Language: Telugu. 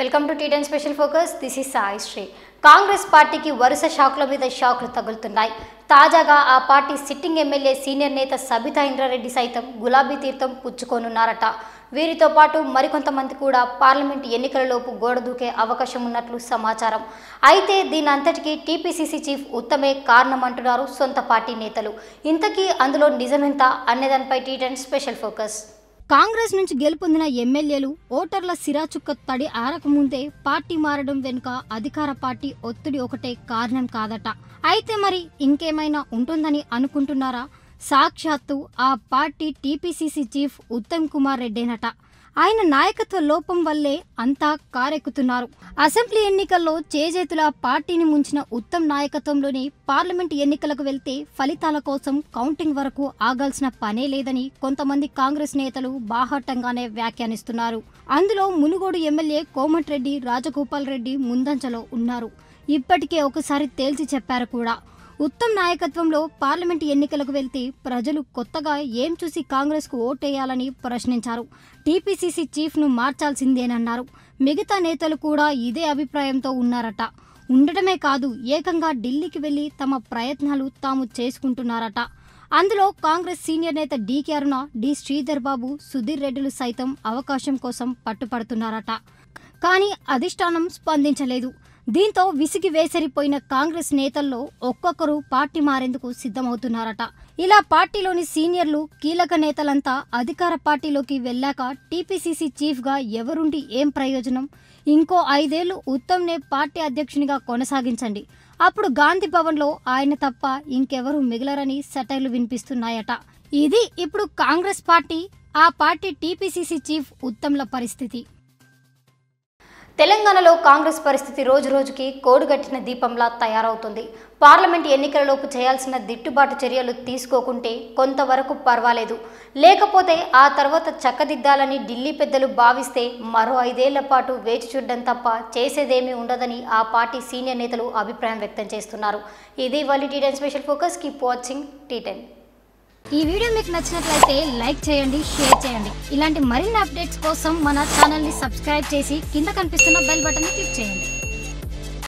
Welcome to T10 special focus. This is Sai Sri. Congress పార్టీకి వరుస షాక్ల మీద షాక్లు తగులుతున్నాయి. తాజాగా ఆ పార్టీ సిట్టింగ్ ఎమ్మెల్యే సీనియర్ నేత సబితా ఇంద్రారెడ్డి సైతం గులాబీ తీర్థం పుచ్చుకోనున్నారట. వీరితో పాటు మరికొంతమంది కూడా పార్లమెంట్ ఎన్నికలలోపు గోడ దూకే అవకాశం ఉన్నట్లు సమాచారం. అయితే దీని అంతటికీ టీపీసీసీ చీఫ్ ఉత్తమే కారణమంటున్నారు సొంత పార్టీ నేతలు. ఇంతకీ అందులో నిజమెంత అనేదానిపై టీ10 స్పెషల్ ఫోకస్. కాంగ్రెస్ నుంచి గెలుపొందిన ఎమ్మెల్యేలు ఓటర్ల సిరాచుక్క తడి ఆరకముందే పార్టీ మారడం వెనుక అధికార పార్టీ ఒత్తిడి ఒకటే కారణం కాదట. అయితే మరి ఇంకేమైనా ఉంటుందని అనుకుంటున్నారా? సాక్షాత్తు ఆ party TPCC chief Uttam Kumar రెడ్డేనట. ఆయన నాయకత్వ లోపం వల్లే అంతా కారెక్కుతున్నారు. అసెంబ్లీ ఎన్నికల్లో చేజేతుల పార్టీని ముంచిన ఉత్తమ్ నాయకత్వంలోని పార్లమెంట్ ఎన్నికలకు వెళ్తే ఫలితాల కోసం కౌంటింగ్ వరకు ఆగాల్సిన పనే లేదని కొంతమంది కాంగ్రెస్ నేతలు బాహాటంగానే వ్యాఖ్యానిస్తున్నారు. అందులో మునుగోడు ఎమ్మెల్యే కోమటిరెడ్డి రాజగోపాల్ రెడ్డి ముందంజలో ఉన్నారు. ఇప్పటికే ఒకసారి తేల్చి చెప్పారు కూడా. ఉత్తమ్ నాయకత్వంలో పార్లమెంట్ ఎన్నికలకు వెళ్తే ప్రజలు కొత్తగా ఏం చూసి కాంగ్రెస్కు ఓటేయాలని ప్రశ్నించారు. టీపీసీసీ చీఫ్ను మార్చాల్సిందేనన్నారు. మిగతా నేతలు కూడా ఇదే అభిప్రాయంతో ఉన్నారట. ఉండటమే కాదు, ఏకంగా ఢిల్లీకి వెళ్లి తమ ప్రయత్నాలు తాము చేసుకుంటున్నారట. అందులో కాంగ్రెస్ సీనియర్ నేత డీకే అరుణ, డి శ్రీధర్ బాబు, సుధీర్ రెడ్డిలు సైతం అవకాశం కోసం పట్టుపడుతున్నారట. కానీ అధిష్టానం స్పందించలేదు. దీంతో విసిగి వేసరిపోయిన కాంగ్రెస్ నేతల్లో ఒక్కొక్కరు పార్టీ మారేందుకు సిద్ధమవుతున్నారట. ఇలా పార్టీలోని సీనియర్లు, కీలక నేతలంతా అధికార పార్టీలోకి వెళ్ళాక టీపీసీసీ చీఫ్గా ఎవరుండి ఏం ప్రయోజనం? ఇంకో 5 ఏళ్లు ఉత్తమ్నే పార్టీ అధ్యక్షునిగా కొనసాగించండి. అప్పుడు గాంధీ భవన్లో ఆయన తప్ప ఇంకెవరూ మిగలరని సెటైర్లు వినిపిస్తున్నాయట. ఇది ఇప్పుడు కాంగ్రెస్ పార్టీ, ఆ పార్టీ టీపీసీసీ చీఫ్ ఉత్తమ్ల పరిస్థితి. తెలంగాణలో కాంగ్రెస్ పరిస్థితి రోజురోజుకి కోడుగట్టిన దీపంలా తయారవుతుంది. పార్లమెంట్ ఎన్నికలలోపు చేయాల్సిన దిట్టుబాటు చర్యలు తీసుకోకుంటే కొంతవరకు పర్వాలేదు. లేకపోతే ఆ తర్వాత చక్కదిద్దాలని ఢిల్లీ పెద్దలు భావిస్తే మరో 5 ఏళ్ల పాటు వేచి చూడడం తప్ప చేసేదేమీ ఉండదని ఆ పార్టీ సీనియర్ నేతలు అభిప్రాయం వ్యక్తం చేస్తున్నారు. ఇది వాళ్ళ T10 special focus. Keep watching T10. ఈ వీడియో మీకు నచ్చినట్లయితే లైక్ చేయండి, షేర్ చేయండి. ఇలాంటి మరిన్ని అప్డేట్స్ కోసం మన ఛానల్ని సబ్స్క్రైబ్ చేసి కింద కనిపిస్తున్న బెల్ బటన్ని క్లిక్ చేయండి.